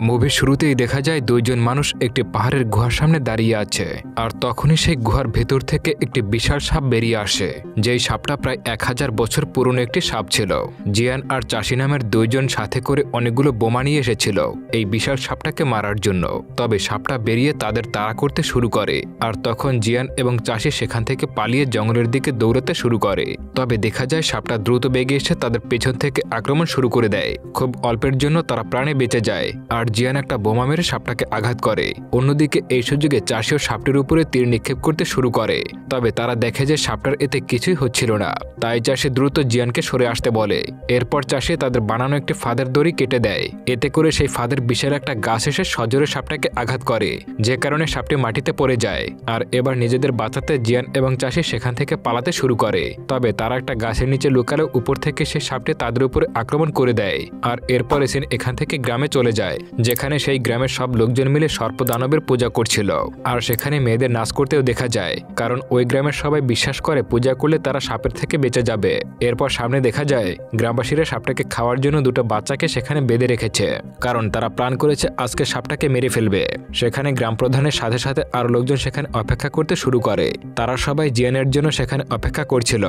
মুভির শুরুতেই দেখা যায় দুইজন মানুষ একটি পাহাড়ের গুহার সামনে দাঁড়িয়ে আছে, আর তখনই সেই গুহার ভেতর থেকে একটি বিশাল সাপ বেরিয়ে আসে। যেই সাপটা প্রায় 1000 বছর পুরনো একটি সাপ ছিল। জিয়ান আর চাষি নামের দুইজন সাথে করে অনেকগুলো বোমা নিয়ে এসেছিল এই বিশাল সাপটাকে মারার জন্য। তবে সাপটা বেরিয়ে তাদের তাড়া করতে শুরু করে, আর তখন জিয়ান এবং চাষি সেখান থেকে পালিয়ে জঙ্গলের দিকে দৌড়াতে শুরু করে। তবে দেখা যায় সাপটা দ্রুত বেগে এসে তাদের পেছন থেকে আক্রমণ শুরু করে দেয়। খুব অল্পের জন্য তারা প্রাণে বেঁচে যায়, আর জিয়ান একটা বোমা মেরে সাপটাকে আঘাত করে। অন্যদিকে এই সুযোগে চাষিও সাপটির উপরে তীর নিক্ষেপ করতে শুরু করে। তবে তারা দেখে যে সাপটার এতে কিছুই হচ্ছিল না, তাই চাষি দ্রুত জিয়ানকে সরে আসতে বলে। এরপর চাষি তাদের বানানো একটি ফাঁদের দড়ি কেটে দেয়। এতে করে সেই ফাঁদের বিশাল একটা গাছ এসে সজোরে সাপটাকে আঘাত করে, যে কারণে সাপটি মাটিতে পড়ে যায়। আর এবার নিজেদের বাঁচাতে জিয়ান এবং চাষি সেখান থেকে পালাতে শুরু করে। তবে তারা একটা গাছের নিচে লুকালে উপর থেকে সেই সাপটি তাদের উপরে আক্রমণ করে দেয়। আর এরপর এসেন এখান থেকে গ্রামে চলে যায়, যেখানে সেই গ্রামের সব লোকজন মিলে সর্পদানবের পূজা করছিল। আর সেখানে মেয়েদের নাচ করতেও দেখা যায়, কারণ ওই গ্রামের সবাই বিশ্বাস করে পূজা করলে তারা সাপের থেকে বেঁচে যাবে। এরপর সামনে দেখা যায় গ্রামবাসীরা সাপটাকে খাওয়ার জন্য দুটো বাচ্চাকে সেখানে বেঁধে রেখেছে, কারণ তারা প্ল্যান করেছে আজকে সাপটাকে মেরে ফেলবে। সেখানে গ্রাম প্রধানের সাথে সাথে আরো লোকজন সেখানে অপেক্ষা করতে শুরু করে। তারা সবাই জিয়ানের জন্য সেখানে অপেক্ষা করছিল,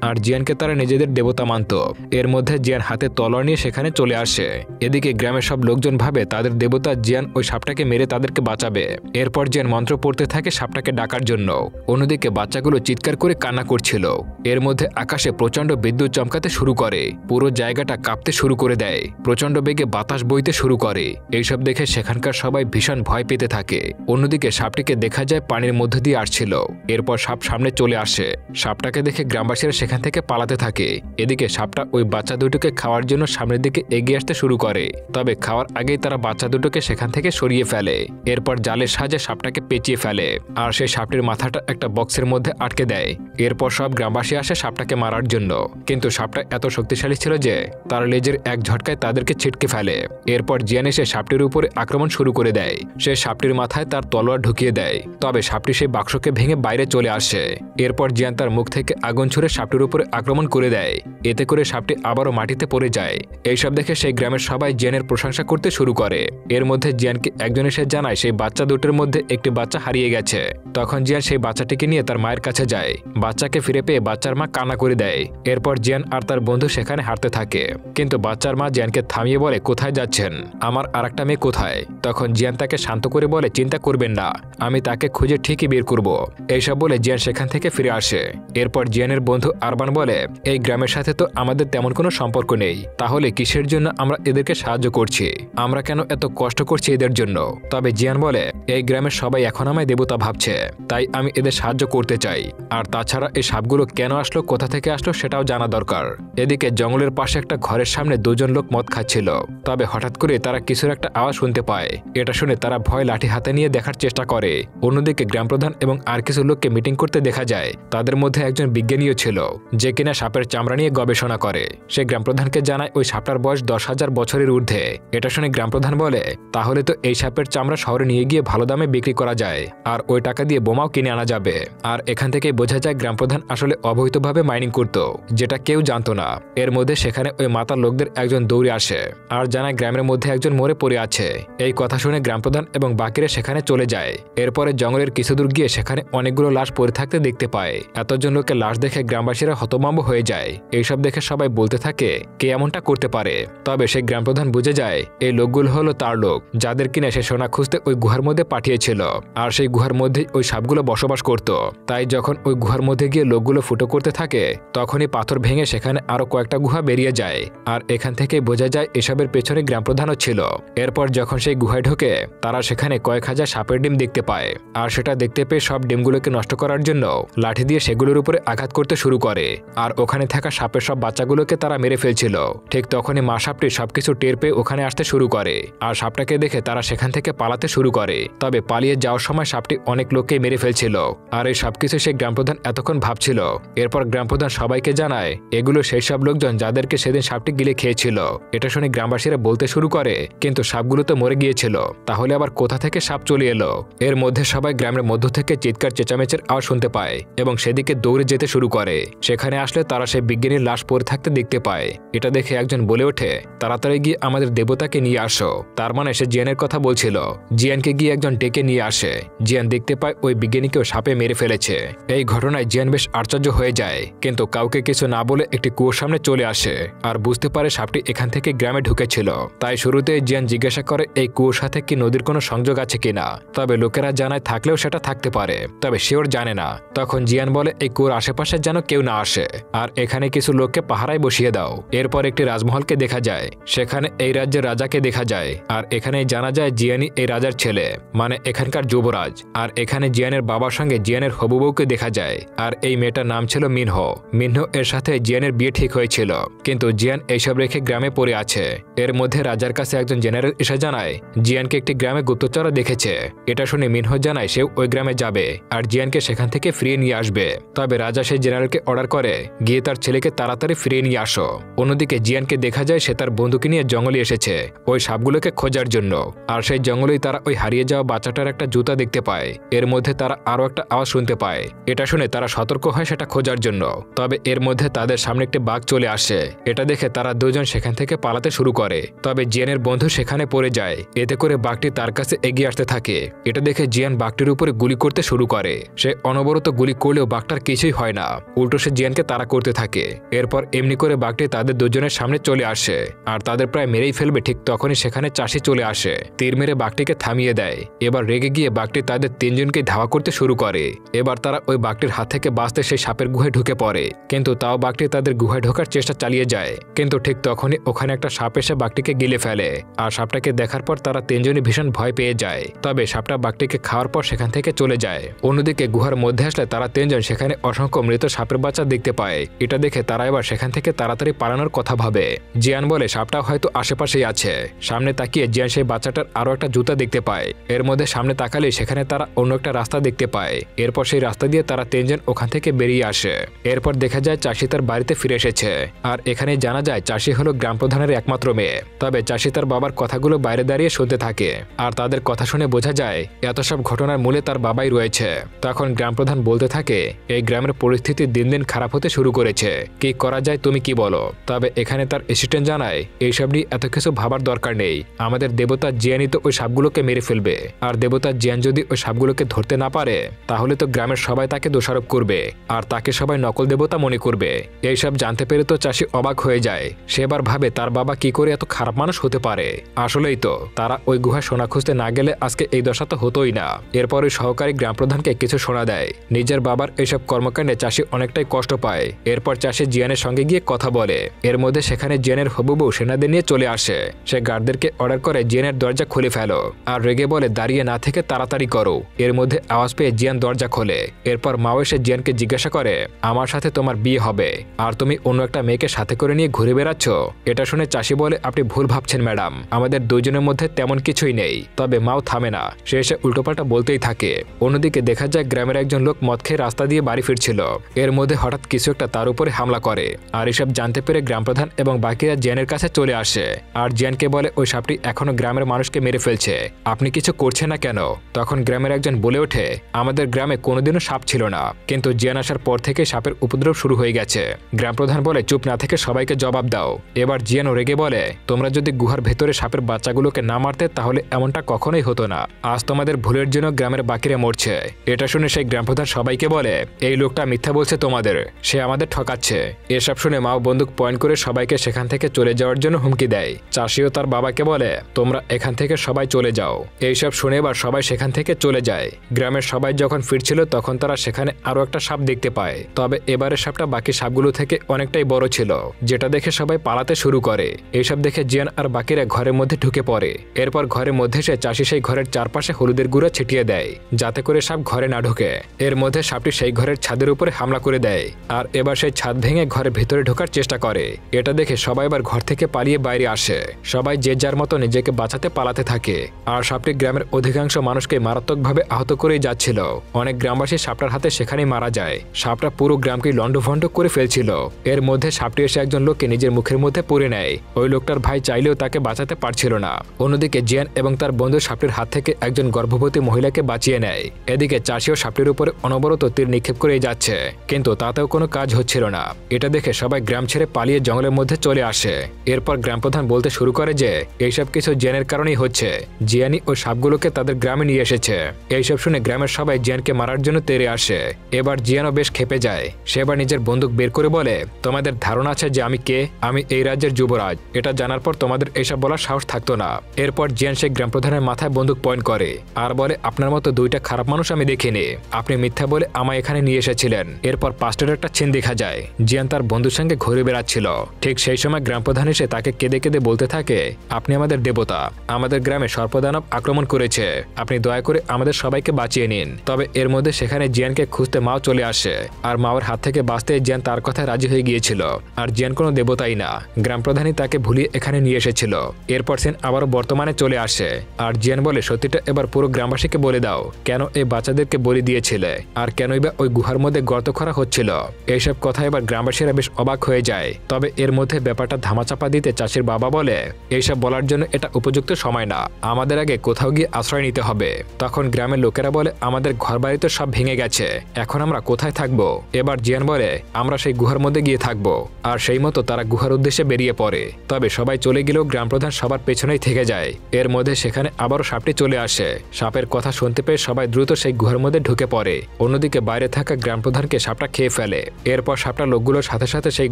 আর জিয়ানকে তারা নিজেদের দেবতা মানত। এর মধ্যে জিয়ান হাতে তলোয়ার নিয়ে সেখানে চলে আসে। এদিকে গ্রামের সব লোকজন ভাবে তাদের দেবতা জিয়ান ওই সাপটাকে মেরে তাদেরকে বাঁচাবে। এরপর জিয়ান মন্ত্র পড়তে থাকে সাপটাকে ডাকার জন্য। অন্যদিকে বাচ্চাগুলো চিৎকার করে কান্না করছিল। এর মধ্যে আকাশে প্রচন্ড বিদ্যুৎ চমকাতে শুরু করে, পুরো জায়গাটা কাঁপতে শুরু করে দেয়। প্রচন্ড বেগে বাতাস বইতে শুরু করে। এইসব দেখে সেখানকার সবাই ভীষণ ভয় পেতে থাকে। অন্যদিকে সাপটিকে দেখা যায় পানির মধ্যে দিয়ে আসছিল। এরপর সাপ সামনে চলে আসে। সাপটাকে দেখে গ্রামবাসীরা সেখান থেকে পালাতে থাকে। এদিকে সাপটা ওই বাচ্চা দুটোকে খাওয়ার জন্য সামনের দিকে এগিয়ে আসতে শুরু করে। তবে খাওয়ার আগেই তারা বাচ্চা দুটোকে সেখান থেকে সরিয়ে ফেলে। এরপর জালের সাহায্যে সাপটাকে পেঁচিয়ে ফেলে, আর সেই সাপটির মাথাটা একটা বক্সের মধ্যে আটকে দেয়। এরপর সব গ্রামবাসী আসে সাপটাকে মারার জন্য, কিন্তু সাপটা এত শক্তিশালী ছিল যে তার লেজের এক ঝটকায় তাদেরকে ছিটকে ফেলে। এরপর জিয়ান এসে সাপটির উপরে আক্রমণ শুরু করে দেয়। সে সাপটির মাথায় তার তলোয়ার ঢুকিয়ে দেয়। তবে সাপটি সেই বাক্সকে ভেঙে বাইরে চলে আসে। এরপর জিয়ান তার মুখ থেকে আগুন ছুড়ে সাপটির উপরে আক্রমণ করে দেয়। এতে করে সাপটি আবারও মাটিতে পড়ে যায়। এইসব দেখে সেই গ্রামের সবাই জিয়ানের প্রশংসা করতে শুরু করে। এর মধ্যে জিয়ানকে একজন এসে জানায় সেই বাচ্চা দুটোর মধ্যে একটি বাচ্চা হারিয়ে গেছে। তখন জিয়ান সেই বাচ্চাটিকে নিয়ে তার মায়ের কাছে যায়। বাচ্চাকে ফিরে পেয়ে বাচ্চার মা কান্না করে দেয়। এরপর জিয়ান আর তার বন্ধু সেখানে হাঁটতে থাকে, কিন্তু বাচ্চার মা জিয়ানকে থামিয়ে বলে, কোথায় যাচ্ছেন? আমার আরেকটা মেয়ে কোথায়? তখন জিয়ান তাকে শান্ত করে বলে, চিন্তা করবেন না, আমি তাকে খুঁজে ঠিকই বের করব। এইসব বলে জিয়ান সেখান থেকে ফিরে আসে। এরপর জিয়ানের বন্ধু আরবান বলে, এই গ্রামের সাথে তো আমাদের তেমন কোনো সম্পর্ক নেই, তাহলে কিসের জন্য আমরা এদেরকে সাহায্য করছি? আমরা কেন এত কষ্ট করছি এদের জন্য? তবে জিয়ান বলে, এই গ্রামের সবাই এখন আমায় দেবতা ভাবছে, তাই আমি এদের সাহায্য করতে চাই। আর তাছাড়া এই সাপগুলো কেন আসলো, কোথা থেকে আসলো সেটাও জানা দরকার। এদিকে জঙ্গলের পাশে একটা ঘরের সামনে দুজন লোক মদ খাচ্ছিল। তবে হঠাৎ করে তারা কিছুর একটা আওয়াজ শুনতে পায়। এটা শুনে তারা ভয় লাঠি হাতে নিয়ে দেখার চেষ্টা করে। অন্যদিকে গ্রামপ্রধান এবং আর কিছু লোককে মিটিং করতে দেখা যায়। তাদের মধ্যে একজন বিজ্ঞানীও ছিল, যে কিনা সাপের চামড়া নিয়ে গবেষণা করে। সে গ্রামপ্রধানকে জানায় ওই সাপটার বয়স 10,000 বছরের ঊর্ধ্বে। এটা শুনে গ্রামপ্রধান বলে, তাহলে তো এই সাপের চামড়া শহরে নিয়ে গিয়ে ভালো দামে বিক্রি করা যায়, আর ওই টাকা দিয়ে বোমাও কিনে আনা যাবে। আর এখান থেকে বোঝা যায় গ্রামপ্রধান আসলে অবৈধভাবে মাইনিং করত, যেটা কেউ জানতো না। এর মধ্যে সেখানে ওই মাতার লোকদের একজন দৌড়ে আসে আর জানায় গ্রামের মধ্যে একজন মরে পড়ে আছে। এই কথা শুনে গ্রামপ্রধান এবং বাকিরা সেখানে চলে যায়। এরপরে জঙ্গলের কিছু দূর গিয়ে সেখানে অনেকগুলো লাশ পড়ে থাকতে দেখতে পায়। এতজন লোকের লাশ দেখে গ্রামবাসীরা হতভম্ব হয়ে যায়। এইসব দেখে সবাই বলতে থাকে, কে এমনটা করতে পারে? তবে সেই গ্রামপ্রধান বুঝে যায় এই লোকগুলো হলো তার লোক, যাদের কিনা সে সোনা খুঁজতে ওই গুহার মধ্যে পাঠিয়েছিল। আর সেই গুহার মধ্যে ওই সাপগুলো বসবাস করত। তাই যখন ওই গুহার মধ্যে গিয়ে লোকগুলো ফুটো করতে থাকে, তখনই পাথর ভেঙে সেখানে আরো কয়েকটা গুহা বেরিয়ে যায়। আর এখান থেকে বোঝা যায় এসবের পেছনে গ্রামপ্রধানও ছিল। এরপর যখন সেই গুহায় ঢোকে, তারা সেখানে কয়েক হাজার সাপের ডিম দেখতে পায়। আর সেটা দেখতে পেয়ে সব ডিমগুলোকে নষ্ট করার জন্য লাঠি দিয়ে সেগুলোর উপরে আঘাত করতে শুরু করে। আর ওখানে থাকা সাপের সব বাচ্চাগুলোকে তারা মেরে ফেলছিল। ঠিক তখনই মা সাপটি সবকিছু টের পেয়ে ওখানে আসতে শুরু করে। আর সাপটাকে দেখে তারা সেখান থেকে পালাতে শুরু করে। তবে পালিয়ে যাওয়ার সময় সাপটি অনেক লোককেই মেরে ফেলছিল। আর এই সবকিছু সেই গ্রামপ্রধান এতক্ষণ ভাবছিল। এরপর গ্রামপ্রধান সবাইকে জানায় এগুলো সেই সব লোকজন যাদেরকে সেদিন সাপটি গিলে খেয়েছিল। এটা শুনে গ্রামবাসীরা বলতে শুরু করে, কিন্তু সাপগুলো তো মরে গিয়েছিল, তাহলে আবার কোথা থেকে সাপ চলে এলো? এর মধ্যে সবাই গ্রামের মধ্য থেকে চিৎকার চেঁচামেচির আওয়াজ শুনতে পায় এবং সেদিকে দৌড়ে যেতে শুরু করে। সেখানে আসলে তারা সেই বিজ্ঞানীর লাশ পড়ে থাকতে দেখতে পায়। এটা দেখে একজন বলে ওঠে, তাড়াতাড়ি গিয়ে আমাদের দেবতাকে নিয়ে আসো। তার মানে সে জিয়ানের কথা বলছিল। জিয়ানকে গিয়ে একজন ডেকে নিয়ে আসে। জিয়ান দেখতে পায় ওই বিজ্ঞানীকেও সাপে মেরে ফেলেছে। এই ঘটনায় জিয়ান বেশ আশ্চর্য হয়ে যায়, কিন্তু কাউকে কিছু না বলে একটি কুয়োর সামনে চলে আসে আর বুঝতে পারে সাপটি এখান থেকে গ্রামে ঢুকেছিল। তাই শুরুতে জিয়ান জিজ্ঞাসা করে এই কুয়োর সাথে কি নদীর কোনো সংযোগ আছে কিনা। তবে লোকেরা জানায় থাকলেও সেটা থাকতে পারে, তবে সেও জানে না। তখন জিয়ান বলে এই কুয়োর আশেপাশে যেন কেউ না আসে, আর এখানে কিছু লোককে পাহারায় বসিয়ে দাও। এরপর একটি রাজমহলকে দেখা যায়, সেখানে এই রাজ্যের রাজাকে দেখা যায়। আর এখানে জানা যায় জিয়ানই এই রাজার ছেলে, মানে এখানকার যুবরাজ। আর এখানে জিয়ানের বাবার সঙ্গে জিয়ানের হবু বউকে দেখা যায়। আর এই মেয়েটার নাম ছিল মিনহো। মিনহো এর সাথে জিয়ানের বিয়ে ঠিক হয়েছিল, কিন্তু জিয়ান এইসব রেখে গ্রামে পড়ে আছে। এর মধ্যে রাজার কাছে একজন জেনারেল এসে জানায় জিয়ানকে একটি গ্রামে গুপ্তচররা দেখেছে। এটা শুনে মিনহো জানায় সে ওই গ্রামে যাবে আর জিয়ানকে সেখান থেকে ফিরিয়ে নিয়ে আসবে। তবে রাজা সেই জেনারেলকে অর্ডার করে গিয়ে তার ছেলেকে তাড়াতাড়ি ফিরিয়ে নিয়ে আসো। অন্যদিকে জিয়ানকে দেখা যায় সে তার বন্ধুকে নিয়ে জঙ্গলে এসেছে ওই সাপগুলোকে খোঁজার জন্য। আর সেই জঙ্গলেই তারা ওই হারিয়ে যাওয়া বাচ্চাটার একটা জুতা দেখতে পায়। এর মধ্যে তারা আরো একটা আওয়াজ শুনতে পায়। এটা শুনে তারা সতর্ক হয় সেটা খোঁজার জন্য। তবে এর মধ্যে তাদের সামনে একটি বাঘ চলে আসে। এটা দেখে তারা দুজন সেখান থেকে পালাতে শুরু করে। তবে জিয়ানের বন্ধু সেখানে পড়ে যায়। এতে করে বাঘটি তার কাছে এগিয়ে আসতে থাকে। এটা দেখে জিয়ান বাঘটির উপরে গুলি করতে শুরু করে। সে অনবরত গুলি করলেও বাঘটার কিছুই হয় না, উল্টো সে জিয়ানকে তাড়া করতে থাকে। এরপর এমনি করে বাঘটি তাদের দুজনের সামনে চলে আসে আর তাদের প্রায় মেরেই ফেলবে। ঠিক তখনই সেখানে চাষি চলে আসে, তীর মেরে বাঘটিকে থামিয়ে দেয়। এবার রেগে গিয়ে বাঘটি তাদের তিনজনকে ধাওয়া করতে শুরু করে। এবার তারা ওই বাঘটির হাত থেকে বাঁচতে সেই সাপের গুহায় ঢুকে পড়ে, কিন্তু তাও বাঘটি তাদের গুহায় ঢোকার চেষ্টা চালিয়ে যায়। কিন্তু ঠিক তখনই ওখানে একটা সাপ এসে বাঘটিকে গিলে ফেলে। আর সাপটাকে দেখার পর তারা তিনজনই ভীষণ ভয় পেয়ে যায়। তবে সাপটা বাঘটিকে খাওয়ার পর সেখান থেকে চলে যায়। অন্যদিকে গুহার মধ্যে আসলে তারা তিনজন সেখানে অসংখ্য মৃত সাপের বাচ্চা দেখতে পায়। এটা দেখে তারা এবার সেখান থেকে তাড়াতাড়ি পালানোর কথা ভাবে। জিয়ান বলে সাপটা হয়তো আশেপাশেই আছে। সামনে তাকিয়ে জিয়ান সেই বাচ্চাটার আরো একটা জুতা দেখতে পায়। এর মধ্যে সামনে তাকালে সেখানে তারা অন্য একটা রাস্তা দেখতে পায়। এরপর সেই রাস্তা দিয়ে তারা তিনজন ওখান থেকে বেরিয়ে আসে। এরপর দেখা যায় চাষি তার বাড়িতে ফিরে এসেছে। আর এখানে জানা যায় চাষি হলো গ্রাম প্রধানের একমাত্র মেয়ে। তবে চাষি তার বাবার কথাগুলো বাইরে দাঁড়িয়ে শুনতে থাকে। আর তাদের কথা শুনে বোঝা যায় এত সব ঘটনার মূলে তার বাবাই রয়েছে। তখন গ্রাম প্রধান বলতে থাকে এই গ্রামের পরিস্থিতি দিন দিন খারাপ হতে শুরু করেছে, কি করা যায় তুমি কি বলো। তবে এখানে তার অ্যাসিস্ট্যান্ট জানায় এইসব নিয়ে এত কিছু ভাবার দরকার নেই। আমাদের দেবতা জিয়ানই তো ওই সাপগুলোকে মেরে ফেলবে। আর দেবতা জিয়ান যদি ওই সাপগুলোকে ধরতে না পারে তাহলে তো গ্রামের সবাই তাকে দোষারোপ করবে আর তাকে সবাই নকল দেবতা মনে করবে। এইসব জানতে পেরে তো চাষি অবাক হয়ে যায়। সে এবার ভাবে তার বাবা কি করে এত খারাপ মানুষ হতে পারে। আসলেই তো তারা ওই গুহা সোনা খুঁজতে না গেলে আজকে এই দশা তো হতোই না। এরপর ওই সহকারী গ্রাম প্রধানকে কিছু শোনা দেয়। নিজের বাবার এইসব কর্মকাণ্ডে চাষি অনেকটাই কষ্ট পায়। এরপর চাষি জিয়ানের সঙ্গে গিয়ে কথা বলে। এর মধ্যে সেখানে জিয়ানের হবু বউ সেনাদের নিয়ে চলে আসে। সে গার্ডদেরকে অর্ডার করে জিয়ানের দরজা খুলে ফেলো আর রেগে বলে দাঁড়িয়ে না থেকে তাড়াতাড়ি করো। এর মধ্যে আওয়াজ পেয়ে জিয়ান দরজা খোলে। এরপর মাও এসে জিয়ানকে জিজ্ঞাসা করে আমার সাথে তোমার বিয়ে হবে আর তুমি অন্য একটা মেয়েকে সাথে করে নিয়ে ঘুরে বেড়াচ্ছ। এটা শুনে চাষি বলে আপনি ভুল ভাবছেন ম্যাডাম, আমাদের দুজনের মধ্যে তেমন কিছুই নেই। তবে মাও থামে না, সে এসে উল্টোপাল্টা বলতেই থাকে। অন্যদিকে দেখা যায় গ্রামের একজন লোক মদ খেয়ে রাস্তা দিয়ে বাড়ি ফিরছিল। এর মধ্যে হঠাৎ কিছু একটা তার উপরে হামলা করে। আর এসব জানতে পেরে গ্রাম প্রধান এবং বাকিরা জিয়ানের কাছে চলে আসে। আর জিয়ানকে বলে ওই সাপটি এখনো গ্রামের মানুষকে মেরে ফেলছে, আপনি কিছু করছেন না কেন। তখন গ্রামের একজন বলে ওঠে আমাদের গ্রামে কোনোদিনও সাপ ছিল না, কিন্তু জিয়ান আসার পর থেকে সাপের উপদ্রব শুরু হয়ে গেছে। গ্রাম প্রধান বলে চুপ না থেকে সবাইকে জবাব দাও। এবার জিয়ানও রেগে বলে তোমরা যদি গুহার ভেতরে সাপের বাচ্চাগুলোকে না মারতে তাহলে এমনটা কখনোই হতো না। আজ তোমাদের ভুলের জন্য গ্রামের বাকিরা মরছে। এটা শুনে সেই গ্রাম প্রধান সবাইকে বলে এই লোকটা মিথ্যা বলছে তোমাদের, সে আমাদের ঠকাচ্ছে। এসব শুনে মাও বন্দুক পয়েন্ট করে সবাইকে সেখান থেকে চলে যাওয়ার জন্য হুমকি দেয়। চাষিও তার বাবাকে বলে তোমরা এখান থেকে সবাই চলে যাও। এইসব শুনে এবার সবাই সেখান থেকে চলে যায়। গ্রামের সবাই যখন ফিরছিল তখন তারা সেখানে আরো একটা সাপ দেখতে পায়। তবে এবারে সাপটা বাকি সাপগুলো থেকে অনেকটাই বড় ছিল, যেটা দেখে সবাই পালাতে শুরু করে। এইসব দেখে জিয়ান আর বাকিরা ঘরের মধ্যে ঢুকে পড়ে। এরপর ঘরের মধ্যে সে চাষি সেই ঘরের চারপাশে হলুদের গুঁড়া ছিটিয়ে দেয় যাতে করে সাপ ঘরে না ঢোকে। এর মধ্যে সাপটি সেই ঘরের ছাদের উপরে হামলা করে দেয় আর এবার সেই ছাদ ভেঙে ঘরের ভেতরে ঢোকার চেষ্টা করে। এটা দেখে সবাই এবার ঘর থেকে পালিয়ে বাইরে আসে। সবাই যে যার মতো নিজেকে বাঁচাতে পালাতে থাকে। আর সাপটি গ্রামের অধিকাংশ মানুষকে মারাত্মকভাবে আহত করেই যাচ্ছিল। অনেক গ্রামবাসী সাপটার হাতে সেখানেই মারা যায়। সাপটা পুরো গ্রামকে লন্ডভন্ড করে ফেলছিল। এর মধ্যে সাপটি এসে একজন লোককে নিজের মুখের মধ্যে পুরে নেয়। ওই লোকটার ভাই চাইলেও তাকে বাঁচাতে পারছিল না। অন্যদিকে জিয়ান এবং তার বন্ধু সাপটির হাত থেকে একজন গর্ভবতী মহিলাকে বাঁচিয়ে নেয়। এদিকে চাষিও সাপটির উপরে অনবরত তীর নিক্ষেপ করেই যাচ্ছে, কিন্তু তাতেও কোনো কাজ হচ্ছিল না। এটা দেখে সবাই গ্রাম ছেড়ে পালিয়ে জঙ্গলের মধ্যে চলে আসে। এরপর গ্রাম প্রধান বলতে শুরু করে যে এইসব এইসব কিছু জিয়ানের কারণেই হচ্ছে। জিয়ানই ওই সাপগুলোকে তাদের গ্রামে নিয়ে এসেছে। এইসব শুনে গ্রামের সবাই জিয়ানকে মারার জন্য তেড়ে আসে। এবার জিয়ানও বেশ ক্ষেপে যায়। সে এবার নিজের বন্দুক বের করে বলে, তোমাদের ধারণা আছে যে আমি কে? আমি এই রাজ্যের যুবরাজ। এটা জানার পর তোমাদের এইসব বলার সাহস থাকতো না। এরপর জিয়ান সেই গ্রাম প্রধানের মাথায় বন্দুক পয়েন্ট করে আর বলে, আপনার মতো দুইটা খারাপ মানুষ আমি দেখিনি। আপনি মিথ্যা বলে আমায় এখানে নিয়ে এসেছিলেন। এরপর পাস্টের একটা ছিন দেখা যায়। জিয়ান তার বন্ধুর সঙ্গে ঘুরে বেড়াচ্ছিল। ঠিক সেই সময় গ্রাম প্রধান এসে তাকে কেঁদে কেঁদে বলতে থাকে, আপনি আমাদের দেবতা। আমাদের গ্রামে সর্পদানব আক্রমণ করেছে। আপনি দয়া করে আমাদের সবাইকে বাঁচিয়ে নিন। তবে এর মধ্যে সেখানে জিয়ানকে খুঁজতে মাও চলে আসে। আর মাওর হাত থেকে বাঁচতে জিয়ান তার কথায় রাজি হয়ে গিয়েছিল। আর জিয়ান কোনো দেবতাই না, গ্রাম প্রধানই তাকে ভুলিয়ে এখানে নিয়ে এসেছিল। এরপর সেন আবারও বর্তমানে চলে আসে। আর জিয়ান বলে, সত্যিটা এবার পুরো গ্রামবাসীকে বলে দাও, কেন এই বাচ্চাদেরকে বলি দিয়েছিলে আর কেনই বা ওই গুহার মধ্যে গর্ত করা হচ্ছিল। এইসব কথা এবার গ্রামবাসীরা বেশ অবাক হয়ে যায়। তবে এর মধ্যে ব্যাপারটা ধামাচাপা দিতে চাষির বাবা বলে, এইসব বলার জন্য এটা উপযুক্ত সময় না, আমাদের আগে কোথাও গিয়ে আশ্রয় নিতে হবে। তখন গ্রামের লোকেরা বলে, আমাদের ঘরবাড়ি তো সব ভেঙে গেছে, এখন আমরা কোথায় থাকবো? এবার জিয়ান বলে, আমরা সেই গুহার মধ্যে গিয়ে থাকবো। আর সেই মতো তারা গুহার উদ্দেশ্যে বেরিয়ে পড়ে। তবে সবাই চলে গেলেও গ্রাম প্রধান সবার পেছনেই থেকে যায়। এর মধ্যে সেখানে আবারও সাপটি চলে আসে। সাপের কথা শুনতে পেয়ে সবাই দ্রুত সেই গুহার মধ্যে ঢুকে পড়ে। অন্যদিকে বাইরে থাকা গ্রাম প্রধানকে সাপটা খেয়ে ফেলে। এরপর সাপটা লোকগুলোর সাথে সাথে সেই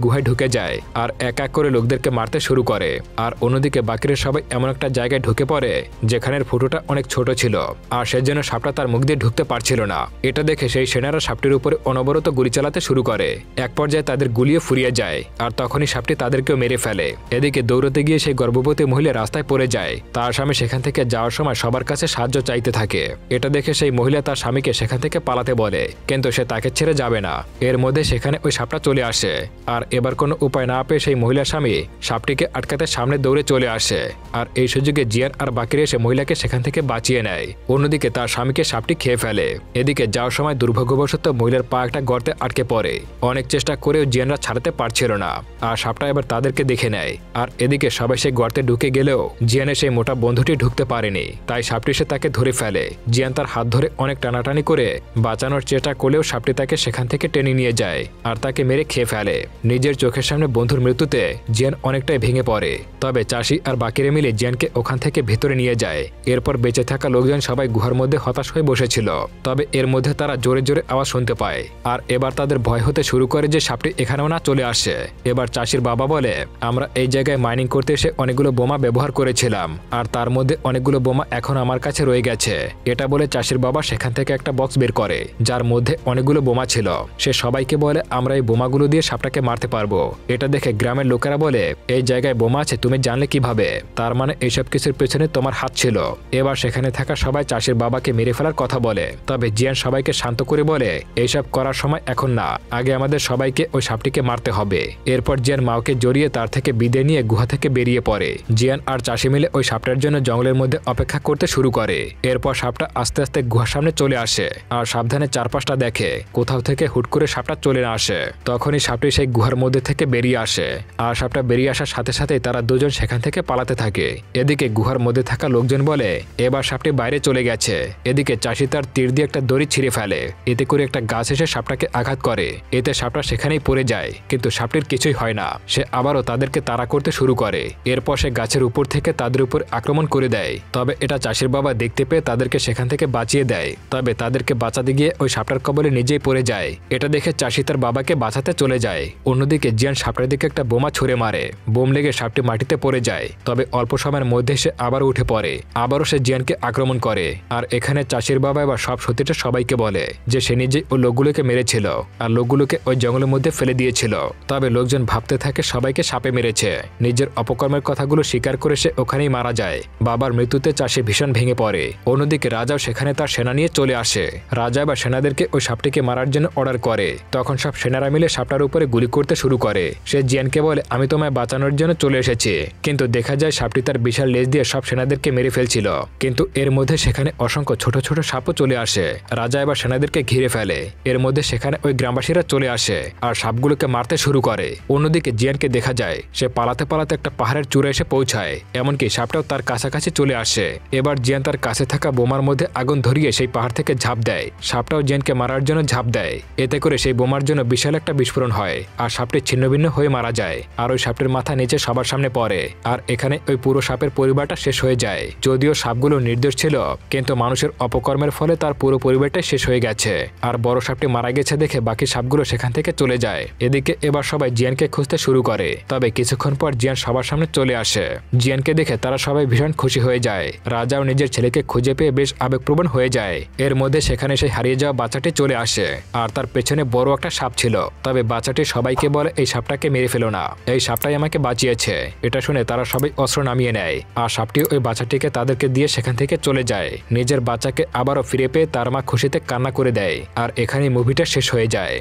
গুহায় ঢুকে যায় আর এক এক করে লোকদেরকে মারতে শুরু করে। আর অন্যদিকে বাকিরা সবাই এমন একটা জায়গায় ঢুকে পড়ে যেখানের ফুটোটা অনেক ছোট ছিল আর সেজন্য সাপটা তার মুখ দিয়ে ঢুকতে পারছিল না। এটা দেখে সেই সেনারা সাপটির উপরে অনবরত গুলি চালাতে শুরু করে। এক পর্যায়ে তাদের গুলিয়ে ফুরিয়ে যায় আর তখনই সাপটি তাদেরকেও মেরে ফেলে। এদিকে দৌড়তে গিয়ে সেই গর্ভবতী মহিলা রাস্তায় পড়ে যায়। তার স্বামী সেখান থেকে যাওয়ার সময় সবার কাছে সাহায্য চাইতে থাকে। এটা দেখে সেই মহিলা তার স্বামীকে সেখান থেকে পালাতে বলে, কিন্তু সে তাকে ছেড়ে যাবে না। এর মধ্যে সেখানে ওই সাপটা চলে আসে আর এবার কোনো উপায় না পেয়ে সেই মহিলার স্বামী সাপটিকে আটকাতে সামনে দৌড়ে চলে আসে। আর এই সুযোগে জিয়ান আর বাকিরা এসে মহিলাকে সেখান থেকে বাঁচিয়ে নেয়। অন্যদিকে তার স্বামীকে সাপটি খেয়ে ফেলে। এদিকে যাওয়ার সময় দুর্ভাগ্যবশত মহিলার পা একটা গর্তে আটকে পড়ে। অনেক চেষ্টা করেও জিয়ানরা ছাড়াতে পারছিল না আর সাপটা এবার তাদেরকে দেখে নেয়। আর এদিকে সবাই সেই গর্তে ঢুকে গেলেও জিয়ানের সেই মোটা বন্ধুটি ঢুকতে পারেনি। তাই সাপটি সে তাকে ধরে ফেলে। জিয়ান তার হাত ধরে অনেক টানাটানি করে বাঁচানোর চেষ্টা করলেও সাপটি তাকে সেখান থেকে টেনে নিয়ে যায় আর তাকে মেরে খেয়ে ফেলে। নিজের চোখের সামনে বন্ধুর মৃত্যুতে জিয়ান অনেকটাই ভেঙে পড়ে। তবে চাষি আর বাকিরা মিলে জিয়ানকে ওখান থেকে ভেতরে নিয়ে যায়। এরপর বেঁচে থাকা লোকজন সবাই গুহার মধ্যে হতাশ হয়ে বসেছিল। তবে এর মধ্যে তারা জোরে জোরে আওয়াজ শুনতে পায় আর এবার তাদের ভয় হতে শুরু করে যে সাপটি এখানেও না চলে আসে। এবার চাষির বাবা বলে, আমরা এই জায়গায় মাইনিং করতে এসে অনেকগুলো বোমা ব্যবহার করেছিলাম আর তার মধ্যে অনেকগুলো বোমা এখন আমার কাছে রয়ে গেছে। এটা বলে চাষির বাবা সেখান থেকে একটা বক্স বের করে যার মধ্যে অনেকগুলো বোমা ছিল। সে সবাইকে বলে, আমরা এই বোমাগুলো দিয়ে সাপটাকে মারতে পারবো। এটা দেখে গ্রামের লোকেরা বলে, এই জায়গায় বোমা আছে তুমি জানলে কিভাবে? তার মানে এইসব কিছুর পেছনে তোমার হাত ছিল। এবার সেখানে থাকা সবাই চাষির বাবাকে মেরে ফেলার কথা বলে। তবে জিয়ান সবাইকে শান্ত করে বলে, এইসব করার সময় এখন না, আগে আমাদের সবাইকে ওই সাপটিকে মারতে হবে। এরপর জিয়ান মাওকে জড়িয়ে তার থেকে বিদায় নিয়ে গুহা থেকে বেরিয়ে পড়ে। জিয়ান আর চাষি মিলে ওই সাপটার জন্য জঙ্গলের মধ্যে অপেক্ষা করতে শুরু করে। এরপর সাপটা আস্তে আস্তে গুহার সামনে চলে আসে আর সাবধানে চারপাশটা দেখে কোথাও থেকে হুট করে সাপটা চলে না আসে। তখনই সাপটি সেই গুহার মধ্যে থেকে বেরিয়ে আসে আর সাপটা বেরিয়ে আসার সাথে সাথে তারা দুজন সেখান থেকে পালাতে থাকে। এদিকে গুহার মধ্যে থাকা লোকজন বলে, এবার সাপটি বাইরে চলে গেছে। এদিকে চাষি তার তীর দিয়ে একটা দড়ি ছিঁড়ে ফেলে। এতে করে একটা গাছ এসে সাপটাকে আঘাত করে। এতে সাপটা সেখানেই পড়ে যায়, কিন্তু সাপটির কিছুই হয় না। সে আবারও তাদেরকে তাড়া করতে শুরু করে। এরপর সে গাছের উপর থেকে তাদের উপর আক্রমণ করে দেয়। তবে এটা চাষির বাবা দেখতে পেয়ে তাদেরকে সেখান থেকে বাঁচিয়ে দেয়। তবে তাদেরকে বাঁচাতে গিয়ে ওই সাপটার কবলে নিজেই পড়ে যায়। এটা দেখে চাষি তার বাবাকে বাঁচাতে চলে যায়। অন্যদিকে জিয়ান সাপটার দিকে একটা বোমা ছুঁড়ে মারে। বোম লেগে সাপটি মাটিতে পড়ে যায়। তবে অল্প সময়ের মধ্যে সে আবার উঠে পড়ে। আবারও সে জিয়ানকে আক্রমণ করে। আর এখানে চাষির বাবা এবার সব সত্যিটা সবাইকে বলে যে সে নিজেই ওই লোকগুলোকে মেরেছিল আর লোকগুলোকে ওই জঙ্গলের মধ্যে ফেলে দিয়েছিল। তবে লোকজন ভাবতে থাকে সবাইকে সাপে মেরেছে। নিজের অপকর্মের কথাগুলো স্বীকার করে সে ওখানেই মারা যায়। বাবার মৃত্যুতে চাষি ভীষণ ভেঙে পড়ে। অন্যদিকে রাজাও সেখানে তার সেনা নিয়ে চলে আসে। রাজা বা সেনাদেরকে ওই সাপটিকে মারার জন্য অর্ডার করে। তখন সব সেনারা মিলে সাপটার উপরে গুলি করতে শুরু করে। সে জিয়ানকে বলে, আমি তোমায় বাঁচানোর জন্য চলে এসেছি। কিন্তু দেখা যায় সাপটি তার বিশাল লেজ দিয়ে সব সেনাদেরকে মেরে ফেলছিল। কিন্তু এর মধ্যে সেখানে অসংখ্য ছোট ছোট সাপও চলে আসে। রাজা এবার সেনাদেরকে ঘিরে ফেলে। এর মধ্যে সেখানে ওই গ্রামবাসীরা চলে আসে আর সাপগুলোকে মারতে শুরু করে। অন্যদিকে জিয়ানকে দেখা যায় সে পালাতে পালাতে একটা পাহাড়ের চূড়ায় এসে পৌঁছায়। এমনকি সাপটাও তার কাছাকাছি চলে আসে। এবার জিয়ান তার কাছে থাকা বোমার মধ্যে আগুন ধরিয়ে সেই পাহাড় থেকে ঝাঁপ দেয়। সাপটাও জিয়ানকে মারার জন্য ঝাঁপ দেয়। এতে করে সেই বোমার জন্য বিশাল একটা বিস্ফোরণ হয় আর সাপটি ছিন্নভিন্ন হয়ে মারা যায়। আর ওই সাপটির মাথা নিচে সবার সামনে পড়ে। আর এখানে ওই ওই পুরো সাপের পরিবারটা শেষ হয়ে যায়। যদিও সাপগুলো নির্দোষ ছিল, কিন্তু মানুষের অপকর্মের ফলে তার পুরো পরিবারটাই শেষ হয়ে গেছে। আর বড় সাপটি মারা গেছে দেখে বাকি সাপগুলো সেখান থেকে চলে যায়। এদিকে এবার সবাই জিয়ানকে খুঁজতে শুরু করে। তবে কিছুক্ষণ পর জিয়ান সবার সামনে চলে আসে। জিয়ানকে দেখে তারা সবাই ভীষণ খুশি হয়ে যায়। রাজাও নিজের ছেলেকে খুঁজে পেয়ে বেশ আবেগপ্রবণ হয়ে যায়। এর মধ্যে সেখানে সেই হারিয়ে যাওয়া বাচ্চাটি চলে আসে, আর তার পেছনে বড় একটা সাপ ছিল। তবে বাচ্চাটি সবাইকে বলে এই সাপটাকে মেরে ফেলো না, এই সাপটাই আমাকে বাঁচিয়েছে। এটা শুনে তারা সবাই অস্ত্র নামিয়ে নেয়, আর সাপটি ওই বাচ্চাটিকে তাদেরকে দিয়ে সেখান থেকে চলে যায়। নিজের বাচ্চাকে আবারও ফিরে পেয়ে তার মা খুশিতে কান্না করে দেয়। আর এখানেই মুভিটা শেষ হয়ে যায়।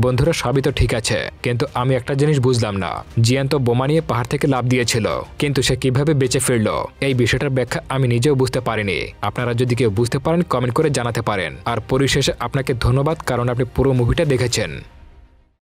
বন্ধুরা, সবই তো ঠিক আছে, কিন্তু আমি একটা জিনিস বুঝলাম না। জিয়ান তো বোমা নিয়ে পাহাড় থেকে লাফ দিয়েছিল, কিন্তু সে কিভাবে বেঁচে ফিরল? এই বিষয়টার ব্যাখ্যা আমি নিজেও বুঝতে পারিনি। আপনারা যদি কেউ বুঝতে পারেন কমেন্ট করে জানাতে পারেন। আর পরিশেষে আপনাকে ধন্যবাদ, কারণ আপনি পুরো মুভিটা দেখেছেন।